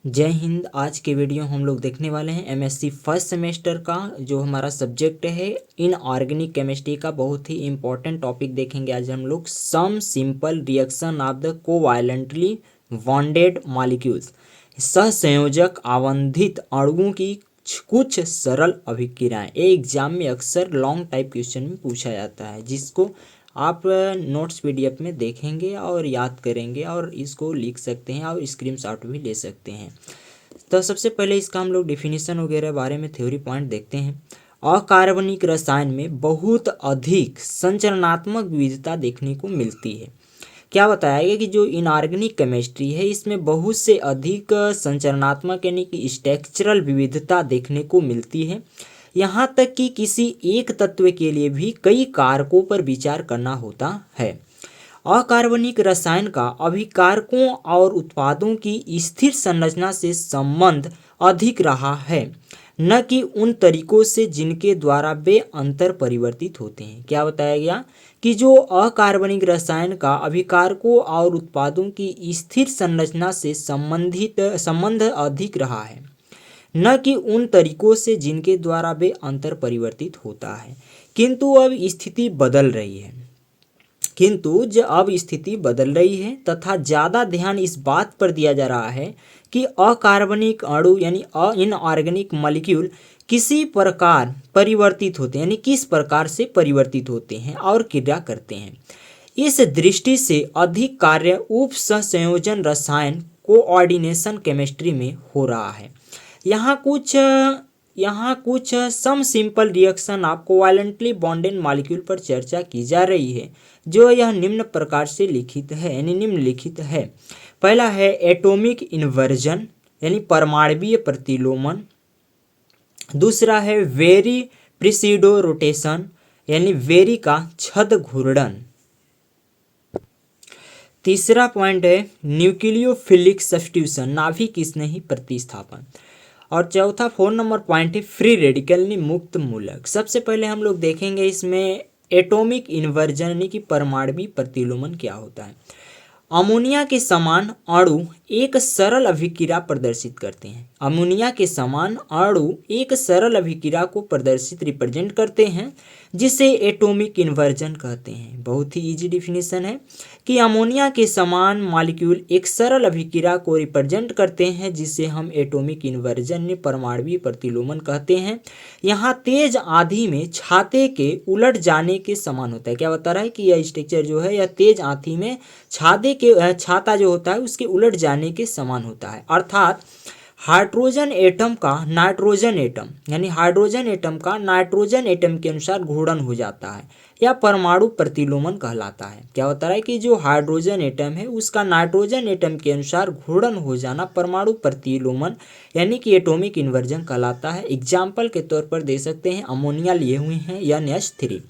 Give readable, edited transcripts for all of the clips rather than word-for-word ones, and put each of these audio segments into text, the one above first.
जय हिंद। आज के वीडियो हम लोग देखने वाले हैं एमएससी फर्स्ट सेमेस्टर का जो हमारा सब्जेक्ट है इनऑर्गेनिक केमिस्ट्री का बहुत ही इंपॉर्टेंट टॉपिक देखेंगे। आज हम लोग some simple reaction of the covalently bonded molecules, सहसंयोजक आवंधित अणुओं की कुछ सरल अभिक्रियाएं। ये एग्जाम में अक्सर लॉन्ग टाइप क्वेश्चन में पूछा जाता है, जिसको आप नोट्स पीडीएफ में देखेंगे और याद करेंगे और इसको लिख सकते हैं और स्क्रीनशॉट भी ले सकते हैं। तो सबसे पहले इसका हम लोग डिफिनीशन वगैरह बारे में थ्योरी पॉइंट देखते हैं। अकार्बनिक रसायन में बहुत अधिक संरचनात्मक विविधता देखने को मिलती है। क्या बताया गया कि जो इनऑर्गेनिक केमिस्ट्री है इसमें बहुत से अधिक संरचनात्मक यानी कि स्ट्रक्चरल विविधता देखने को मिलती है। यहाँ तक कि किसी एक तत्व के लिए भी कई कारकों पर विचार करना होता है। अकार्बनिक रसायन का अभिकारकों और उत्पादों की स्थिर संरचना से संबंध अधिक रहा है, न कि उन तरीकों से जिनके द्वारा वे अंतर परिवर्तित होते हैं। क्या बताया गया कि जो अकार्बनिक रसायन का अभिकारकों और उत्पादों की स्थिर संरचना से संबंध अधिक रहा है, न कि उन तरीकों से जिनके द्वारा वे अंतर परिवर्तित होता है। किंतु अब स्थिति बदल रही है तथा ज़्यादा ध्यान इस बात पर दिया जा रहा है कि अकार्बनिक अणु यानी इनऑर्गेनिक मॉलिक्यूल किसी प्रकार परिवर्तित होते हैं, यानी किस प्रकार से परिवर्तित होते हैं और क्रिया करते हैं। इस दृष्टि से अधिक कार्य उप सहसंयोजन रसायन कोऑर्डिनेशन केमिस्ट्री में हो रहा है। यहाँ कुछ some simple reaction of covalently bonded molecule पर चर्चा की जा रही है, जो यह निम्न प्रकार से लिखित है यानी निम्नलिखित है। पहला है एटॉमिक इन्वर्जन यानी परमाणुीय प्रतिलोमन। दूसरा है वेरी प्रिसिडो रोटेशन यानी वेरी का छद घूर्णन। तीसरा पॉइंट है न्यूक्लियोफिलिक सब्स्टिट्यूशन नाभिक स्नेही प्रतिस्थापन। और चौथा 4 नंबर पॉइंट है फ्री रेडिकल यानी मुक्त मूलक। सबसे पहले हम लोग देखेंगे इसमें एटॉमिक इन्वर्जन यानी कि परमाणुीय प्रतिलोमन क्या होता है। अमोनिया के समान अणु एक सरल अभिक्रिया प्रदर्शित करते हैं। अमोनिया के समान अणु एक सरल अभिक्रिया को प्रदर्शित रिप्रेजेंट करते हैं, जिसे एटॉमिक इन्वर्जन कहते हैं। बहुत ही इजी डिफिनीशन है कि अमोनिया के समान मॉलिक्यूल एक सरल अभिक्रिया को रिप्रेजेंट करते हैं, जिसे हम एटॉमिक इन्वर्जन या परमाणुीय प्रतिलोमन कहते हैं। यहाँ तेज आंधी में छाते के उलट जाने के समान होता है। क्या बता रहा है कि यह स्ट्रक्चर जो है यह तेज आंधी में छाता जो होता है उसके उलट जाने के समान होता है। अर्थात हाइड्रोजन एटम का नाइट्रोजन एटम के अनुसार घूर्णन हो जाता है, या परमाणु प्रतिलोमन कहलाता है। क्या होता है कि जो हाइड्रोजन एटम है उसका नाइट्रोजन एटम के अनुसार घूर्णन हो जाना परमाणु प्रतिलोमन यानी कि एटॉमिक इन्वर्जन कहलाता है। एग्जाम्पल के तौर पर दे सकते हैं, अमोनिया लिए हुए हैं NH3।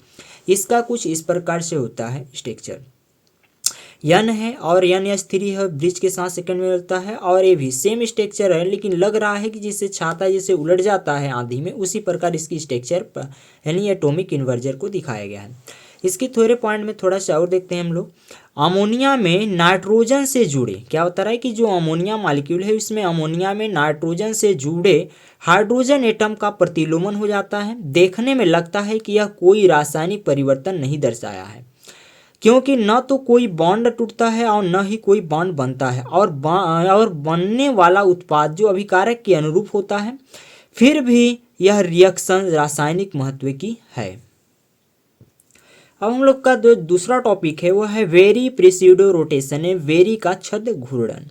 इसका कुछ इस प्रकार से होता है स्ट्रक्चर। N है और NH3 है, ब्रिज के साथ सेकंड में मिलता है, और ये भी सेम स्ट्रक्चर है, लेकिन लग रहा है कि जिससे छाता जैसे उलट जाता है आंधी में, उसी प्रकार इसकी स्ट्रक्चर यानी एटॉमिक इन्वर्जन को दिखाया गया है। इसकी थोड़े पॉइंट में थोड़ा सा और देखते हैं हम लोग। अमोनिया में नाइट्रोजन से जुड़े, क्या बता रहा है कि जो अमोनिया मॉलिक्यूल है उसमें अमोनिया में नाइट्रोजन से जुड़े हाइड्रोजन एटम का प्रतिलोमन हो जाता है। देखने में लगता है कि यह कोई रासायनिक परिवर्तन नहीं दर्शाया है, क्योंकि न तो कोई बॉन्ड टूटता है और न ही कोई बॉन्ड बनता है, और बनने वाला उत्पाद जो अभिकारक के अनुरूप होता है। फिर भी यह रिएक्शन रासायनिक महत्व की है। अब हम लोग का जो दूसरा टॉपिक है वो है वेरी प्रिसिडो रोटेशन है वेरी का छद घूर्णन।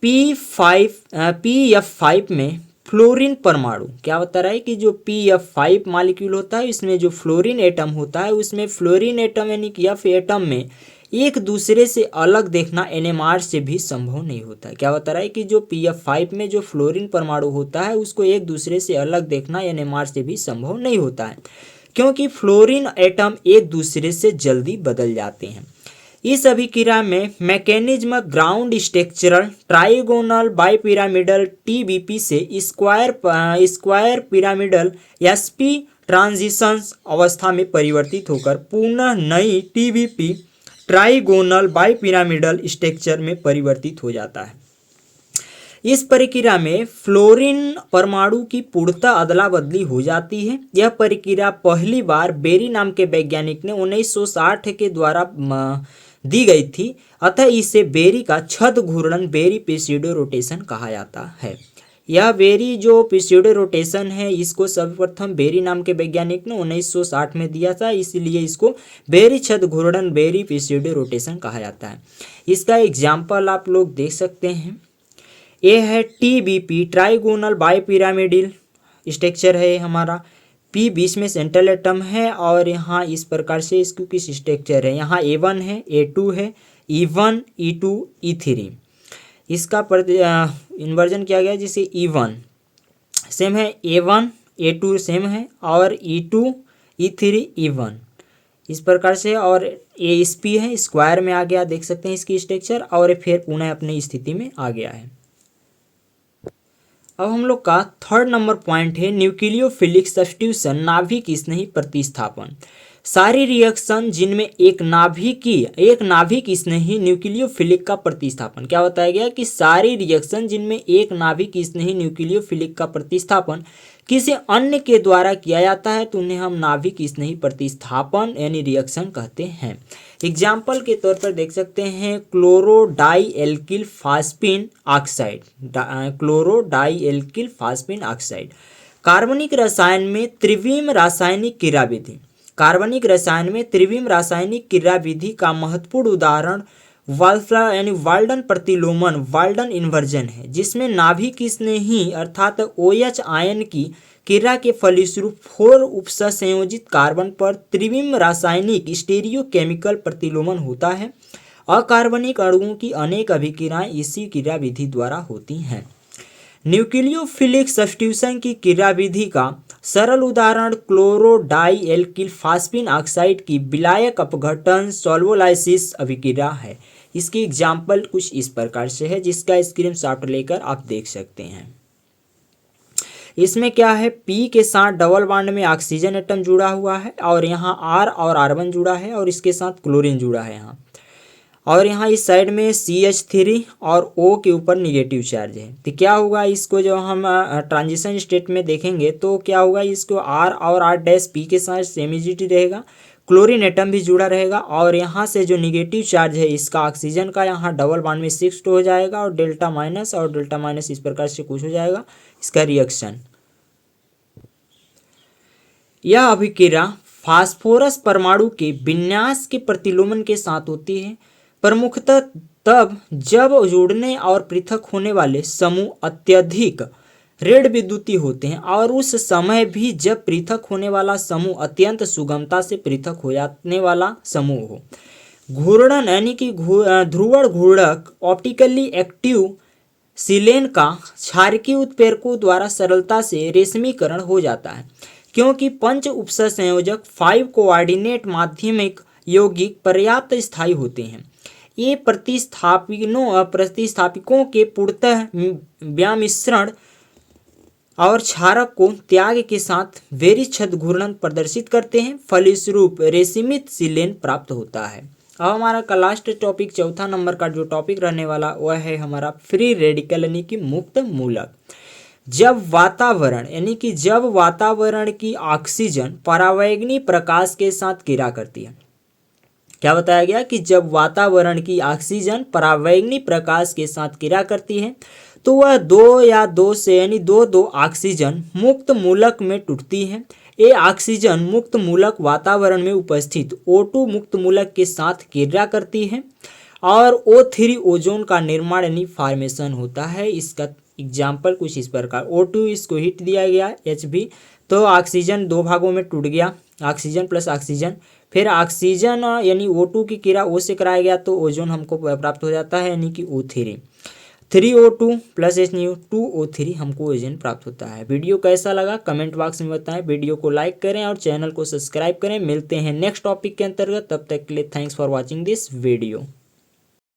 PF5 में फ्लोरीन परमाणु, क्या बता रहा है कि जो PF5 मॉलिक्यूल होता है इसमें जो फ्लोरीन एटम होता है उसमें फ्लोरीन एटम यानी कि F एटम में एक दूसरे से अलग देखना NMR से भी संभव नहीं होता है। क्या बता रहा है कि जो PF5 में जो फ्लोरीन परमाणु होता है उसको एक दूसरे से अलग देखना NMR से भी संभव नहीं होता है, क्योंकि फ्लोरीन एटम एक दूसरे से जल्दी बदल जाते हैं। इस अभिक्रिया में mechanism ground structural trigonal bipyramidal TBP से स्क्वायर पिरामिडल SP ट्रांजिशंस अवस्था में परिवर्तित होकर पुनः नई TBP ट्राइगोनल बाइपिरामिडल स्ट्रक्चर में परिवर्तित हो जाता है। इस प्रक्रिया में फ्लोरीन परमाणु की पूर्णतः अदला बदली हो जाती है। यह प्रक्रिया पहली बार बेरी नाम के वैज्ञानिक ने 1960 के द्वारा दी गई थी, अतः इसे बेरी का छद घूर्णन बेरी पेसिडो रोटेशन कहा जाता है। यह बेरी जो पेसिडो रोटेशन है इसको सर्वप्रथम बेरी नाम के वैज्ञानिक ने 1960 में दिया था, इसलिए इसको बेरी छद घूर्णन बेरी पेसिडो रोटेशन कहा जाता है। इसका एग्जाम्पल आप लोग देख सकते हैं। ये है TBP ट्राइगोनल बाइपिरामिडल स्ट्रक्चर है हमारा। P बीच में सेंट्रल एटम है और यहाँ इस प्रकार से इसको किस स्ट्रक्चर है, यहाँ A1 है, A2 है, E1 E2 E3। इसका इन्वर्जन किया गया जिसे E1 सेम है, A1 A2 सेम है और E2 E3 E1 इस प्रकार से, और AsP है स्क्वायर में आ गया, देख सकते हैं इसकी स्ट्रक्चर, और फिर पुनः अपनी स्थिति में आ गया है। अब हम लोग का थर्ड नंबर पॉइंट है न्यूक्लियोफिलिक सब्स्टिट्यूशन, नाभिक स्नेही प्रतिस्थापन। सारी रिएक्शन जिनमें एक नाभिक स्नेही न्यूक्लियोफिलिक का प्रतिस्थापन, क्या बताया गया कि सारी रिएक्शन जिनमें एक नाभिक स्नेही न्यूक्लियोफिलिक का प्रतिस्थापन किसी अन्य के द्वारा किया जाता है तो उन्हें हम नाभिक स्नेही प्रतिस्थापन यानी रिएक्शन कहते हैं। एग्जाम्पल के तौर पर देख सकते हैं क्लोरोडाइएल्किल फास्फिन ऑक्साइड, कार्बनिक रसायन में त्रिविम रासायनिक क्रिया विधि का महत्वपूर्ण उदाहरण वाल्डन प्रतिलोमन वाल्डन इन्वर्जन है, जिसमें नाभिक स्नेही अर्थात OH आयन की क्रिया के फलस्वरूप 4 उपसंयोजित कार्बन पर त्रिविम रासायनिक स्टीरियोकेमिकल प्रतिलोमन होता है। अकार्बनिक अणुओं की अनेक अभिक्रियाएं इसी क्रिया विधि द्वारा होती हैं। न्यूक्लियोफिलिक सब्स्टिट्यूशन की क्रिया विधि का सरल उदाहरण क्लोरोडाइएल्किल फास्फिन ऑक्साइड की विलायक अपघटन सॉल्वोलाइसिस अभिक्रिया है। इसकी एग्जाम्पल कुछ इस प्रकार से है, जिसका स्क्रीनशॉट लेकर आप देख सकते हैं। इसमें क्या है, P के साथ डबल बॉन्ड में ऑक्सीजन एटम जुड़ा हुआ है और यहाँ R और R1 जुड़ा है और इसके साथ क्लोरीन जुड़ा है यहाँ, और यहाँ इस साइड में CH3 और O के ऊपर निगेटिव चार्ज है। तो क्या होगा, इसको जब हम ट्रांजिशन स्टेट में देखेंगे तो क्या होगा, इसको R और R डैश P के साथ सेमिजिटी रहेगा, क्लोरीन एटम भी जुड़ा रहेगा और यहाँ से जो निगेटिव चार्ज है इसका ऑक्सीजन का यहाँ डबल बॉन्ड में शिफ्ट हो जाएगा और डेल्टा माइनस इस प्रकार से कुछ हो जाएगा इसका रिएक्शन। यह अभिक्रिया फास्फोरस परमाणु के विन्यास के प्रतिलोमन के साथ होती है, प्रमुखतः तब जब जुड़ने और पृथक होने वाले समूह अत्यधिक ऋण विद्युतीय होते हैं और उस समय भी जब पृथक होने वाला समूह अत्यंत सुगमता से पृथक हो जाने वाला समूह हो। घूर्णन यानी कि ध्रुवण घूर्णक ऑप्टिकली एक्टिव सिलेन का क्षारकीय उत्प्रेरकों द्वारा सरलता से रेशमीकरण हो जाता है, क्योंकि पंच उपसंयोजक 5 कोऑर्डिनेट माध्यमिक यौगिक पर्याप्त स्थायी होते हैं। ये प्रतिस्थापकों के पूर्णतः व्यामिश्रण और क्षारक को त्याग के साथ बेरी छद घूर्णन प्रदर्शित करते हैं, फलस्वरूप रेशमित सिलेन प्राप्त होता है। अब हमारा का लास्ट टॉपिक, चौथा नंबर का जो टॉपिक रहने वाला वह है हमारा फ्री रेडिकल यानी कि मुक्त मूलक। जब वातावरण की ऑक्सीजन परावैंगनी प्रकाश के साथ क्रिया करती है, क्या बताया गया कि जब वातावरण की ऑक्सीजन परावैंगनी प्रकाश के साथ क्रिया करती है तो वह दो ऑक्सीजन मुक्त मूलक में टूटती है। ये ऑक्सीजन मुक्त मूलक वातावरण में उपस्थित O2 मुक्त मूलक के साथ क्रिया करती है और O3 ओजोन का निर्माण यानी फॉर्मेशन होता है। इसका एग्जाम्पल कुछ इस प्रकार, O2 इसको हीट दिया गया Hb, तो ऑक्सीजन 2 भागों में टूट गया, ऑक्सीजन प्लस ऑक्सीजन, फिर ऑक्सीजन यानी O2 की क्रिया O से कराया गया तो ओजोन हमको प्राप्त हो जाता है यानी कि O3, 3O2 plus HNO 2O3 हमको ओजोन प्राप्त होता है। वीडियो कैसा लगा कमेंट बॉक्स में बताएं, वीडियो को लाइक करें और चैनल को सब्सक्राइब करें। मिलते हैं नेक्स्ट टॉपिक के अंतर्गत, तब तक के लिए thanks for watching this video.